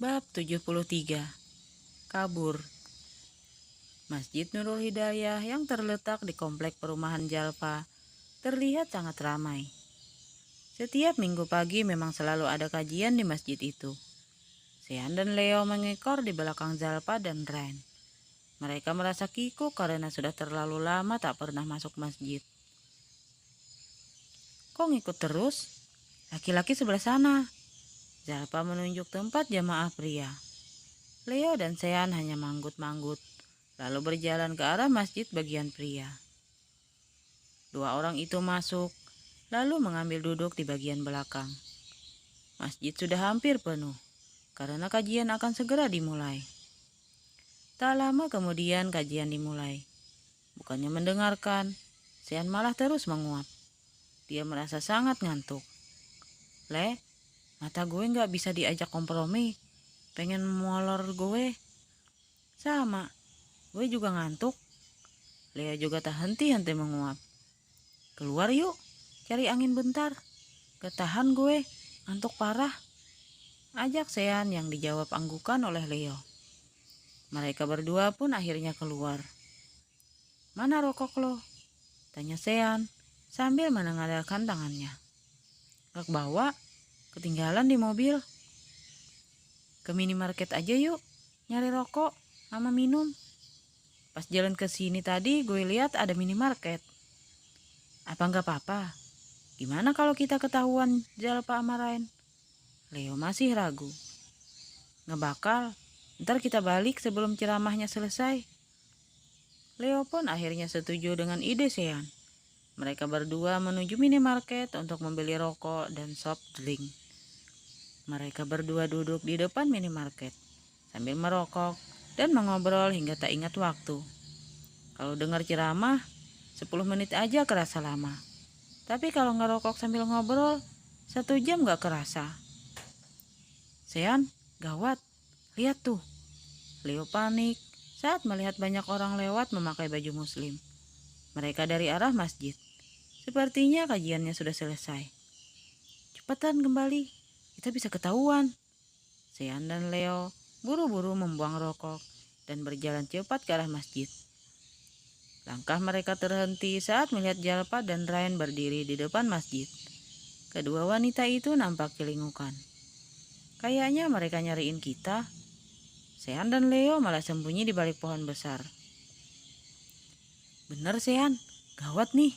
Bab 73. Kabur. Masjid Nurul Hidayah yang terletak di komplek perumahan Jalpa terlihat sangat ramai. Setiap minggu pagi memang selalu ada kajian di masjid itu. Sean dan Leo mengekor di belakang Jalpa dan Rain. Mereka merasa kikuk karena sudah terlalu lama tak pernah masuk masjid. Kok ngikut terus? Laki-laki sebelah sana. Jalpa menunjuk tempat jamaah pria. Leo dan Sean hanya manggut-manggut, lalu berjalan ke arah masjid bagian pria. Dua orang itu masuk, lalu mengambil duduk di bagian belakang. Masjid sudah hampir penuh, karena kajian akan segera dimulai. Tak lama kemudian kajian dimulai. Bukannya mendengarkan, Sean malah terus menguap. Dia merasa sangat ngantuk. Mata gue gak bisa diajak kompromi. Pengen molor gue. Sama, gue juga ngantuk. Lea juga tak henti-henti menguap. Keluar yuk, cari angin bentar. Ketahan gue, ngantuk parah. Ajak Sean yang dijawab anggukan oleh Leo. Mereka berdua pun akhirnya keluar. Mana rokok lo? Tanya Sean sambil menengadahkan tangannya. Gak bawa, ketinggalan di mobil. Ke minimarket aja yuk, nyari rokok sama minum. Pas jalan ke sini tadi gue lihat ada minimarket. Apa nggak apa-apa? Gimana kalau kita ketahuan Jalpa sama Rain? Leo masih ragu. Nggak bakal, ntar kita balik sebelum ceramahnya selesai. Leo pun akhirnya setuju dengan ide Sean. Mereka berdua menuju minimarket untuk membeli rokok dan soft drink. Mereka berdua duduk di depan minimarket sambil merokok dan mengobrol hingga tak ingat waktu. Kalau dengar ceramah, 10 menit aja kerasa lama. Tapi kalau ngerokok sambil ngobrol, 1 jam gak kerasa. Sean, gawat, lihat tuh. Leo panik saat melihat banyak orang lewat memakai baju muslim. Mereka dari arah masjid. Sepertinya kajiannya sudah selesai. Cepetan kembali, kita bisa ketahuan. Sean dan Leo buru-buru membuang rokok dan berjalan cepat ke arah masjid. Langkah mereka terhenti saat melihat Jalpa dan Rain berdiri di depan masjid. Kedua wanita itu nampak celingukan. Kayaknya mereka nyariin kita. Sean dan Leo malah sembunyi di balik pohon besar. Bener Sean, gawat nih.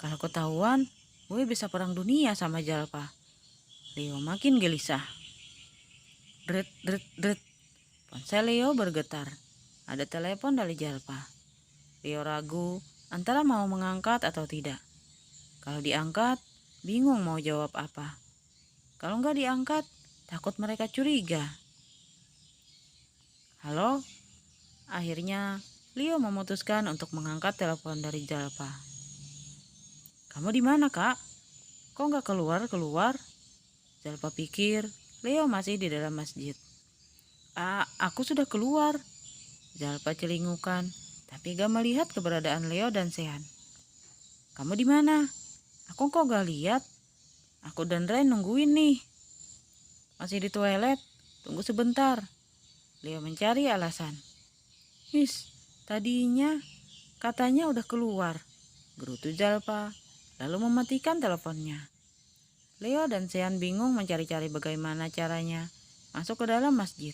Kalau ketahuan, gue bisa perang dunia sama Jalpa. Leo makin gelisah. Dret, dret, dret. Ponsel Leo bergetar. Ada telepon dari Jalpa. Leo ragu antara mau mengangkat atau tidak. Kalau diangkat, bingung mau jawab apa. Kalau nggak diangkat, takut mereka curiga. Halo? Akhirnya, Leo memutuskan untuk mengangkat telepon dari Jalpa. Kamu di mana, Kak? Kok nggak keluar? Jalpa pikir Leo masih di dalam masjid. Aku sudah keluar. Jalpa celingukan, tapi gak melihat keberadaan Leo dan Sean. Kamu di mana? Aku kok gak lihat. Aku dan Rain nungguin nih. Masih di toilet. Tunggu sebentar. Leo mencari alasan. Miss, tadinya katanya udah keluar. Gerutu Jalpa, lalu mematikan teleponnya. Leo dan Sean bingung mencari-cari bagaimana caranya masuk ke dalam masjid.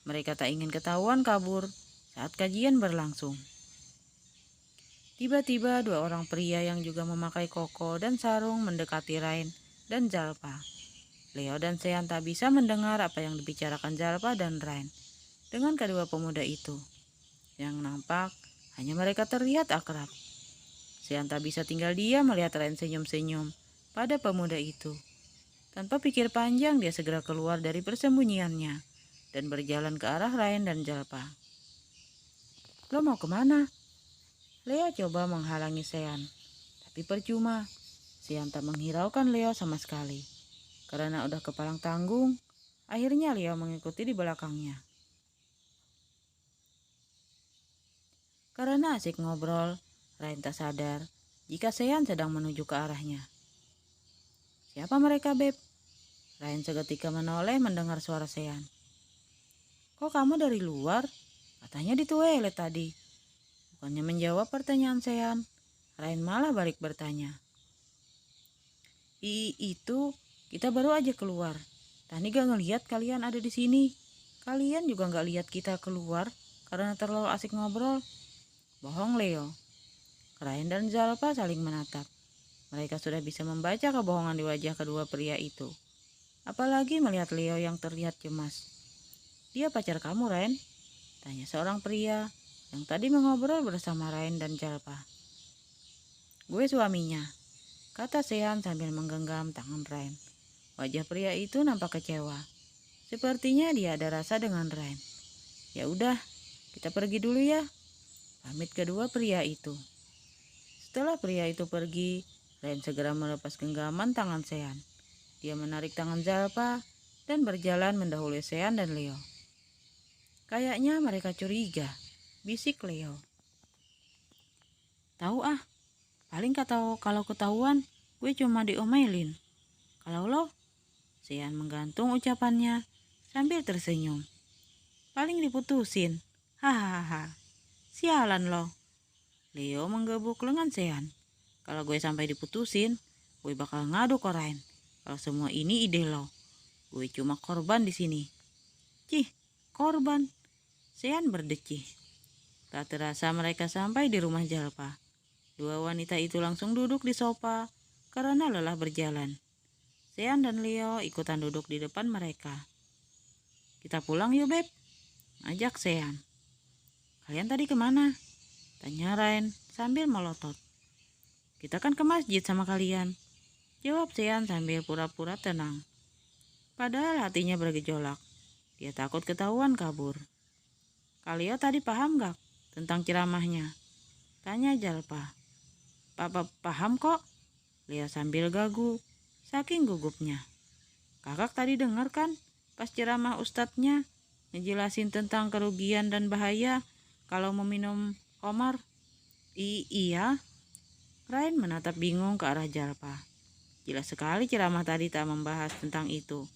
Mereka tak ingin ketahuan kabur saat kajian berlangsung. Tiba-tiba 2 orang pria yang juga memakai koko dan sarung mendekati Rain dan Jalpa. Leo dan Sean tak bisa mendengar apa yang dibicarakan Jalpa dan Rain dengan kedua pemuda itu. Yang nampak hanya mereka terlihat akrab. Sean tak bisa tinggal diam melihat Rain senyum-senyum pada pemuda itu. Tanpa pikir panjang dia segera keluar dari persembunyiannya dan berjalan ke arah Rain dan Jalpa. Lo mau kemana? Leo coba menghalangi Sean, tapi percuma. Sean tak menghiraukan Leo sama sekali. Karena udah kepalang tanggung, akhirnya Leo mengikuti di belakangnya. Karena asik ngobrol, Rain tak sadar jika Sean sedang menuju ke arahnya. Siapa mereka, Beb? Rain seketika menoleh mendengar suara Sean. Kok kamu dari luar? Katanya di toilet tadi. Bukannya menjawab pertanyaan Sean, Rain malah balik bertanya. Itu kita baru aja keluar. Tani gak ngeliat kalian ada di sini. Kalian juga gak lihat kita keluar karena terlalu asik ngobrol. Bohong Leo. Rain dan Zalpa saling menatap. Mereka sudah bisa membaca kebohongan di wajah kedua pria itu. Apalagi melihat Leo yang terlihat cemas. Dia pacar kamu, Rain? Tanya seorang pria yang tadi mengobrol bersama Rain dan Zalpa. Gue suaminya, kata Sean sambil menggenggam tangan Rain. Wajah pria itu nampak kecewa. Sepertinya dia ada rasa dengan Rain. Ya udah, kita pergi dulu ya, pamit kedua pria itu. Setelah pria itu pergi, Rain segera melepas genggaman tangan Sean. Dia menarik tangan Zalpa dan berjalan mendahului Sean dan Leo. Kayaknya mereka curiga, bisik Leo. Tahu ah, paling kalau ketahuan gue cuma diomelin. Kalau lo, Sean menggantung ucapannya sambil tersenyum. Paling diputusin, hahaha. Sialan lo. Leo menggebuk lengan Sean. Kalau gue sampai diputusin, gue bakal ngadu ke Rain. Kalau semua ini ide lo, gue cuma korban di sini. Cih, korban. Sean berdecih. Tak terasa mereka sampai di rumah Zalpa. Dua wanita itu langsung duduk di sofa karena lelah berjalan. Sean dan Leo ikutan duduk di depan mereka. Kita pulang yuk Beb, ajak Sean. Kalian tadi kemana? Tanya Rain sambil melotot. Kita kan ke masjid sama kalian, jawab Sean sambil pura-pura tenang. Padahal hatinya bergejolak. Dia takut ketahuan kabur. Kalian tadi paham gak tentang ceramahnya? Tanya Zalpa. Papa paham kok, Leo sambil gagu, saking gugupnya. Kakak tadi dengar kan pas ceramah ustadznya ngejelasin tentang kerugian dan bahaya kalau meminum khamar? Iya. Rain menatap bingung ke arah Zalpa. Jelas sekali ceramah tadi tak membahas tentang itu.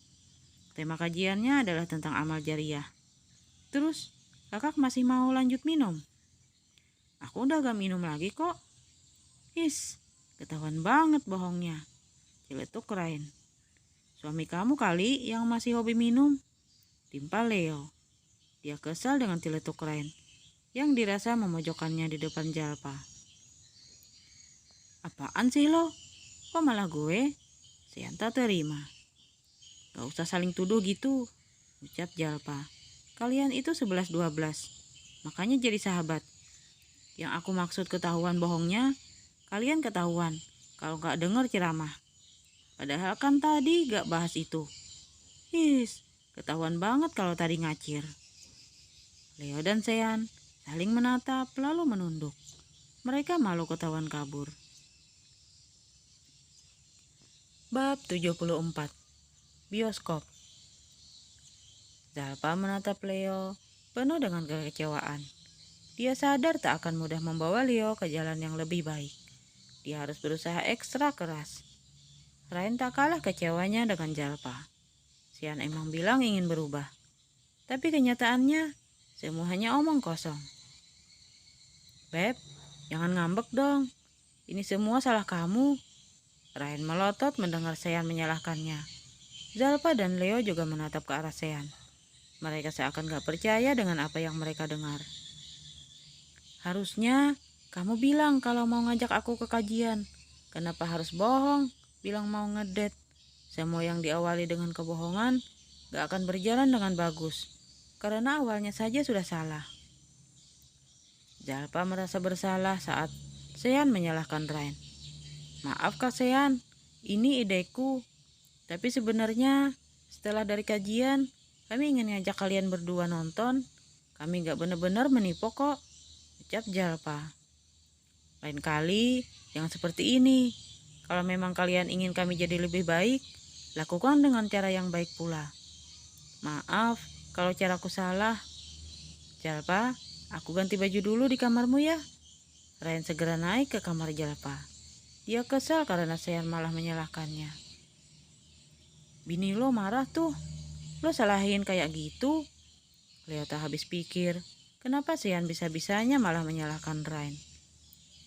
Tema kajiannya adalah tentang amal jariah. Terus, kakak masih mau lanjut minum? Aku udah gak minum lagi kok. Ketahuan banget bohongnya, celetuk Rain. Suami kamu kali yang masih hobi minum, timpal Leo. Dia kesal dengan celetuk Rain yang dirasa memojokkannya di depan Zalpa. Apaan sih lo? Kok malah gue? Sean tak terima. Gak usah saling tuduh gitu, ucap Zalpa. Kalian itu 11-12, makanya jadi sahabat. Yang aku maksud ketahuan bohongnya, kalian ketahuan kalau gak denger ceramah. Padahal kan tadi gak bahas itu. Ketahuan banget kalau tadi ngacir. Leo dan Sean saling menatap lalu menunduk. Mereka malu ketahuan kabur. Bab 74. Bioskop. Zalpa menatap Leo penuh dengan kekecewaan. Dia sadar tak akan mudah membawa Leo ke jalan yang lebih baik. Dia harus berusaha ekstra keras. Rain tak kalah kecewanya dengan Zalpa. Sean emang bilang ingin berubah. Tapi kenyataannya semua hanya omong kosong. Beb, jangan ngambek dong. Ini semua salah kamu. Rain melotot mendengar Sean menyalahkannya. Zalpa dan Leo juga menatap ke arah Sean. Mereka seakan gak percaya dengan apa yang mereka dengar. Harusnya kamu bilang kalau mau ngajak aku ke kajian. Kenapa harus bohong? Bilang mau ngedate. Semua yang diawali dengan kebohongan gak akan berjalan dengan bagus. Karena awalnya saja sudah salah. Zalpa merasa bersalah saat Sean menyalahkan Rain. Maaf Kak Sean, ini ideku. Tapi sebenarnya setelah dari kajian, kami ingin ngajak kalian berdua nonton. Kami gak benar-benar menipu kok, ucap Zalpa. Lain kali, jangan seperti ini. Kalau memang kalian ingin kami jadi lebih baik, lakukan dengan cara yang baik pula. Maaf kalau caraku salah. Zalpa, aku ganti baju dulu di kamarmu ya. Rain segera naik ke kamar Zalpa. Dia kesal karena Sean malah menyalahkannya. Bini lo marah tuh. Lo salahin kayak gitu. Leo tak habis pikir, kenapa Sean bisa-bisanya malah menyalahkan Rain.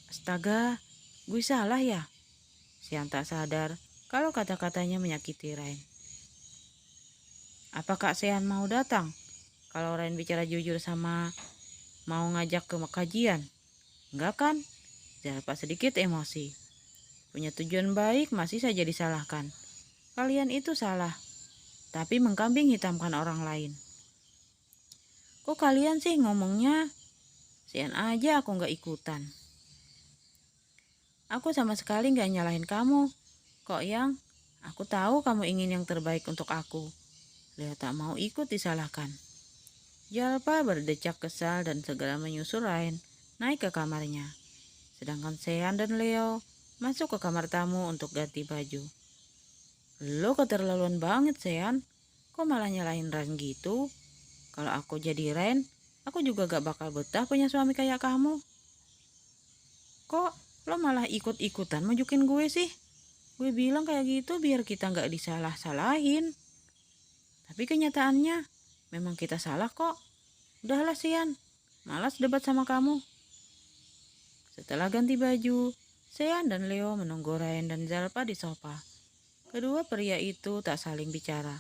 Astaga, gue salah ya? Sean tak sadar kalau kata-katanya menyakiti Rain. Apa Kak Sean mau datang? Kalau Rain bicara jujur sama mau ngajak ke kajian? Enggak kan? Zalpa sedikit emosi. Punya tujuan baik masih saja disalahkan. Kalian itu salah, tapi mengkambing hitamkan orang lain. Kok kalian sih ngomongnya? Sean aja aku nggak ikutan. Aku sama sekali nggak nyalahin kamu. Kok yang? Aku tahu kamu ingin yang terbaik untuk aku. Leo tak mau ikut disalahkan. Jalpa berdecak kesal dan segera menyusul Rain naik ke kamarnya. Sedangkan Sean dan Leo masuk ke kamar tamu untuk ganti baju. Lo keterlaluan banget Sean. Kok malah nyalahin Rain gitu? Kalau aku jadi Rain, aku juga gak bakal betah punya suami kayak kamu. Kok lo malah ikut-ikutan majukin gue sih? Gue bilang kayak gitu biar kita gak disalah-salahin. Tapi kenyataannya memang kita salah kok. Udahlah Sean, malas debat sama kamu. Setelah ganti baju, Sean dan Leo menunggu Rain dan Zalpa di sofa. Kedua pria itu tak saling bicara.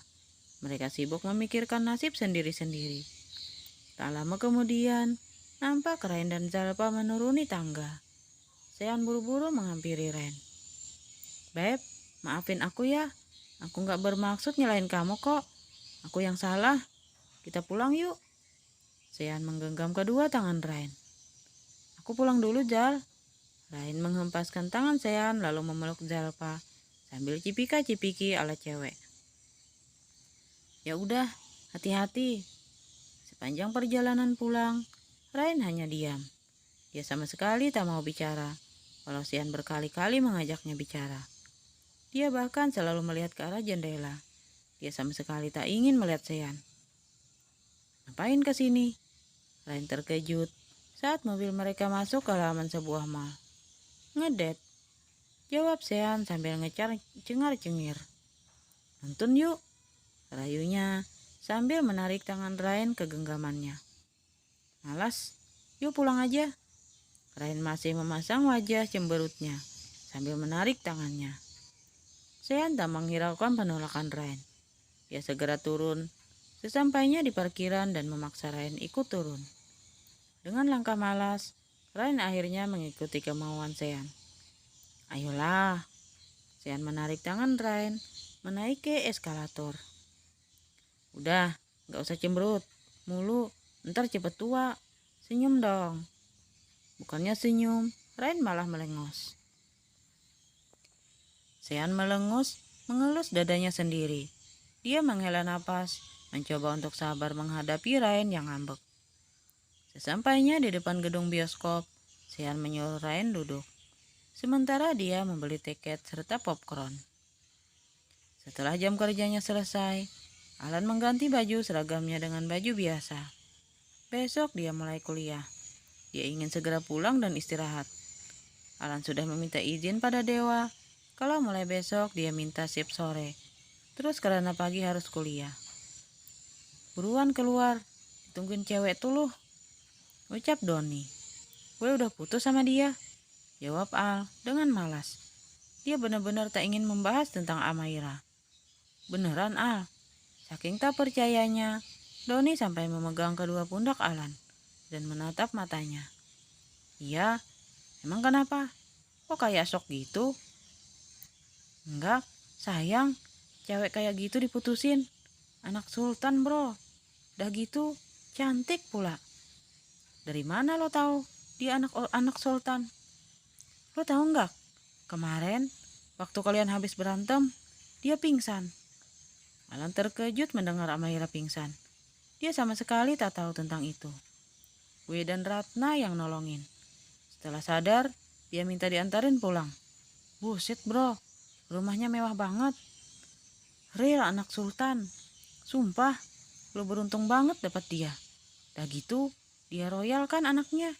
Mereka sibuk memikirkan nasib sendiri-sendiri. Tak lama kemudian, nampak Rain dan Zalpa menuruni tangga. Sean buru-buru menghampiri Rain. Beb, maafin aku ya. Aku gak bermaksud nyalahin kamu kok. Aku yang salah. Kita pulang yuk. Sean menggenggam kedua tangan Rain. Aku pulang dulu, Zal. Rain menghempaskan tangan Sean lalu memeluk Zalpa sambil cipika-cipiki ala cewek. Ya udah, hati-hati. Sepanjang perjalanan pulang, Rain hanya diam. Dia sama sekali tak mau bicara, walau Sean berkali-kali mengajaknya bicara. Dia bahkan selalu melihat ke arah jendela. Dia sama sekali tak ingin melihat Sean. Ngapain ke sini? Rain terkejut saat mobil mereka masuk ke halaman sebuah mall. Ngedet, jawab Sean sambil ngecar cengar-cengir. Nonton yuk, rayunya sambil menarik tangan Rain ke genggamannya. Malas, yuk pulang aja. Rain masih memasang wajah cemberutnya sambil menarik tangannya. Sean tak menghiraukan penolakan Rain. Dia segera turun sesampainya di parkiran dan memaksa Rain ikut turun. Dengan langkah malas, Rain akhirnya mengikuti kemauan Sean. Ayolah, Sean menarik tangan Rain menaiki eskalator. Udah, gak usah cemberut mulu, ntar cepet tua. Senyum dong. Bukannya senyum, Rain malah melengos. Sean melengus, mengelus dadanya sendiri. Dia menghela napas, mencoba untuk sabar menghadapi Rain yang ngambek. Sesampainya di depan gedung bioskop, Sean menyuruh Rain duduk. Sementara dia membeli tiket serta popcorn. Setelah jam kerjanya selesai, Alan mengganti baju seragamnya dengan baju biasa. Besok dia mulai kuliah. Dia ingin segera pulang dan istirahat. Alan sudah meminta izin pada Dewa kalau mulai besok dia minta shift sore. Terus karena pagi harus kuliah. Buruan keluar, tungguin cewek tuh, ucap Doni. Gue udah putus sama dia, jawab Al dengan malas. Dia benar-benar tak ingin membahas tentang Amaira. Beneran Al? Saking tak percayanya, Doni sampai memegang kedua pundak Alan dan menatap matanya. Iya, emang kenapa? Kok kayak shock gitu? Enggak, sayang, cewek kayak gitu diputusin. Anak sultan bro, udah gitu cantik pula. Dari mana lo tahu dia anak sultan? Lo tahu nggak? Kemarin waktu kalian habis berantem, dia pingsan. Alan terkejut mendengar Amaira pingsan. Dia sama sekali tak tahu tentang itu. Gue dan Ratna yang nolongin. Setelah sadar, dia minta diantarin pulang. Buset bro, rumahnya mewah banget. Real anak sultan. Sumpah, lo beruntung banget dapat dia. Dah gitu, dia royal kan anaknya.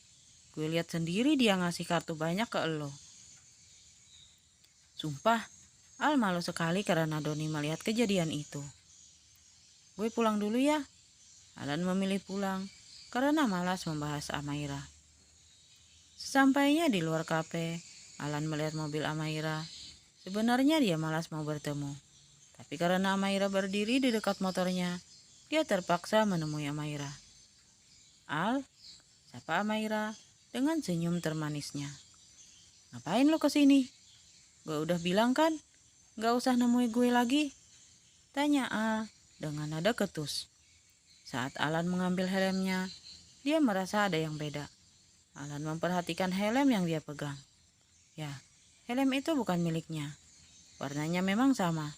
Gue lihat sendiri dia ngasih kartu banyak ke lo. Sumpah, Al malu sekali karena Doni melihat kejadian itu. Gue pulang dulu ya. Alan memilih pulang karena malas membahas Amaira. Sesampainya di luar kafe, Alan melihat mobil Amaira. Sebenarnya dia malas mau bertemu, tapi karena Amaira berdiri di dekat motornya, dia terpaksa menemui Amaira. "Al," sapa Amaira dengan senyum termanisnya. "Ngapain lo kesini? Gue udah bilang kan, gak usah nemui gue lagi," tanya Al dengan nada ketus. Saat Alan mengambil helmnya, dia merasa ada yang beda. Alan memperhatikan helm yang dia pegang. Ya, helm itu bukan miliknya. Warnanya memang sama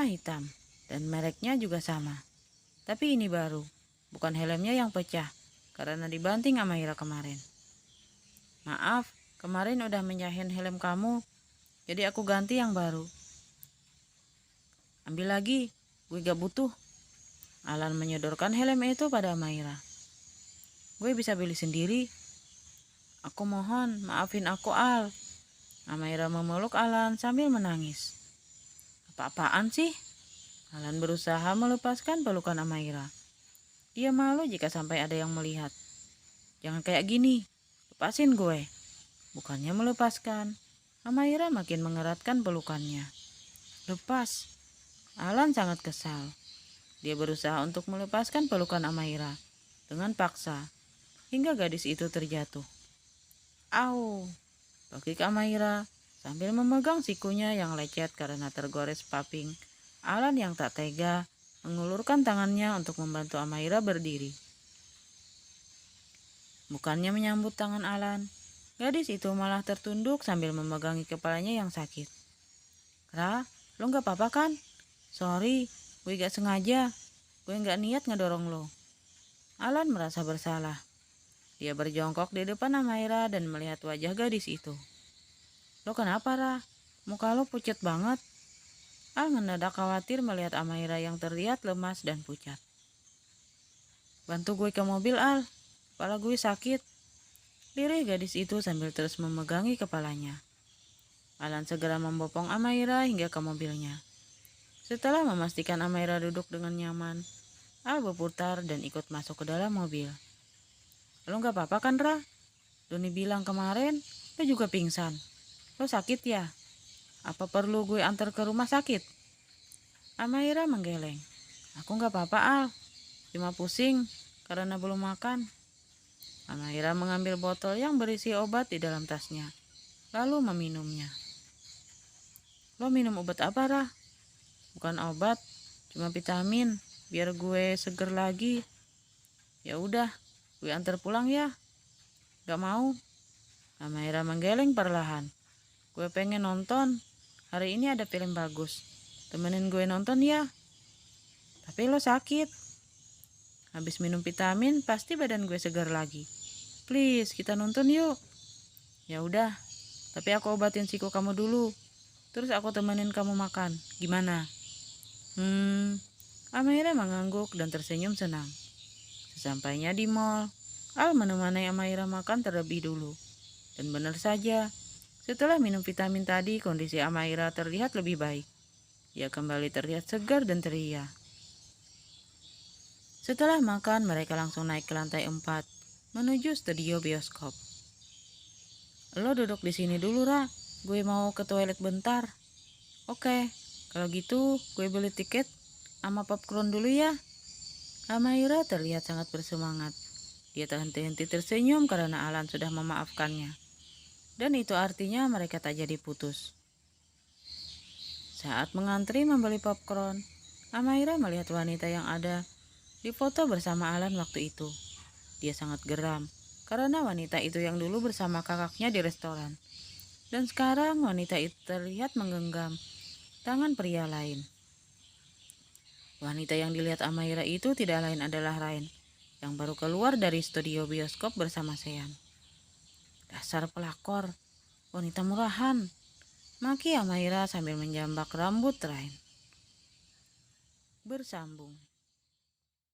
hitam, dan mereknya juga sama. Tapi ini baru, bukan helmnya yang pecah, karena dibanting Amaira kemarin. "Maaf, kemarin udah menjahin helm kamu, jadi aku ganti yang baru." "Ambil lagi, gue gak butuh." Alan menyodorkan helm itu pada Amaira. "Gue bisa beli sendiri." "Aku mohon, maafin aku, Al." Amaira memeluk Alan sambil menangis. "Apa-apaan sih?" Alan berusaha melepaskan pelukan Amaira. Dia malu jika sampai ada yang melihat. "Jangan kayak gini, lepasin gue." Bukannya melepaskan, Amaira makin mengeratkan pelukannya. "Lepas." Alan sangat kesal. Dia berusaha untuk melepaskan pelukan Amaira dengan paksa, hingga gadis itu terjatuh. "Au!" Pakik Amaira sambil memegang sikunya yang lecet karena tergores paping. Alan yang tak tega mengulurkan tangannya untuk membantu Amaira berdiri. Bukannya menyambut tangan Alan, gadis itu malah tertunduk sambil memegangi kepalanya yang sakit. "Ra, lo gak apa-apa kan? Sorry, gue gak sengaja. Gue gak niat ngedorong lo." Alan merasa bersalah. Dia berjongkok di depan Amaira dan melihat wajah gadis itu. "Lo kenapa, Ra? Muka lo pucat banget." Al mendadak khawatir melihat Amaira yang terlihat lemas dan pucat. "Bantu gue ke mobil, Al. Kepala gue sakit." Lirih gadis itu sambil terus memegangi kepalanya. Alan segera membopong Amaira hingga ke mobilnya. Setelah memastikan Amaira duduk dengan nyaman, Al berputar dan ikut masuk ke dalam mobil. "Lo gak apa-apa kan, Ra? Doni bilang kemarin lo juga pingsan. Lo sakit ya? Apa perlu gue antar ke rumah sakit?" Amaira menggeleng. "Aku gak apa-apa, Al. Cuma pusing karena belum makan." Amaira mengambil botol yang berisi obat di dalam tasnya, lalu meminumnya. "Lo minum obat apa, Ra?" "Bukan obat, cuma vitamin, biar gue seger lagi." "Ya udah, gue antar pulang ya." "Gak mau." Amaira menggeleng perlahan. "Gue pengen nonton. Hari ini ada film bagus. Temenin gue nonton ya." "Tapi lo sakit." "Habis minum vitamin pasti badan gue segar lagi. Please, kita nonton yuk." "Ya udah, tapi aku obatin siku kamu dulu. Terus aku temenin kamu makan. Gimana?" Amaira mengangguk dan tersenyum senang. Sesampainya di mall, Al menemani Amaira makan terlebih dulu. Dan benar saja, setelah minum vitamin tadi, kondisi Amaira terlihat lebih baik. Dia kembali terlihat segar dan ceria. Setelah makan, mereka langsung naik ke lantai 4, menuju studio bioskop. "Lo duduk di sini dulu, Ra. Gue mau ke toilet bentar." "Oke, kalau gitu gue beli tiket sama popcorn dulu ya." Amaira terlihat sangat bersemangat. Dia tak henti-henti tersenyum karena Alan sudah memaafkannya. Dan itu artinya mereka tak jadi putus. Saat mengantri membeli popcorn, Amaira melihat wanita yang ada di foto bersama Alan waktu itu. Dia sangat geram karena wanita itu yang dulu bersama kakaknya di restoran. Dan sekarang wanita itu terlihat menggenggam tangan pria lain. Wanita yang dilihat Amaira itu tidak lain adalah Rain, yang baru keluar dari studio bioskop bersama Sean. "Dasar pelakor, wanita murahan," maki Amaira sambil menjambak rambut Rain. Bersambung.